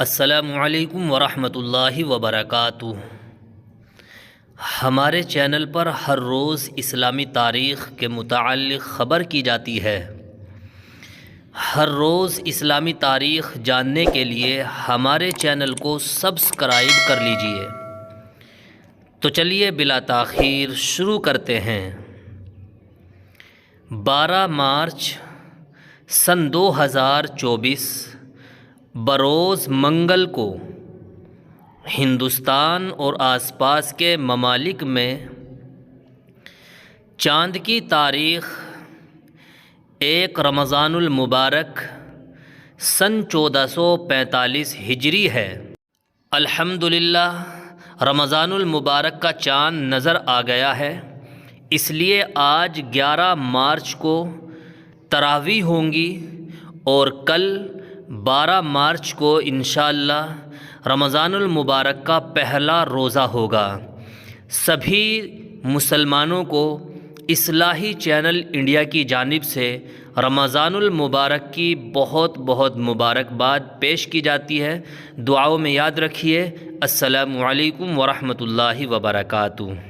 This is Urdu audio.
السلام علیکم ورحمۃ اللہ وبرکاتہ۔ ہمارے چینل پر ہر روز اسلامی تاریخ کے متعلق خبر کی جاتی ہے۔ ہر روز اسلامی تاریخ جاننے کے لیے ہمارے چینل کو سبسکرائب کر لیجئے۔ تو چلیے بلا تاخیر شروع کرتے ہیں۔ 12 مارچ سن 2024 بروز منگل کو ہندوستان اور آس پاس کے ممالک میں چاند کی تاریخ 1 رمضان المبارک سن 1445 ہجری ہے۔ الحمدللہ رمضان المبارک کا چاند نظر آ گیا ہے، اس لیے آج 11 مارچ کو تراویح ہوں گی اور کل 12 مارچ کو انشاءاللہ رمضان المبارک کا پہلا روزہ ہوگا۔ سبھی مسلمانوں کو اصلاحی چینل انڈیا کی جانب سے رمضان المبارک کی بہت بہت مبارکباد پیش کی جاتی ہے۔ دعاؤں میں یاد رکھیے۔ السلام علیکم ورحمۃ اللہ وبرکاتہ۔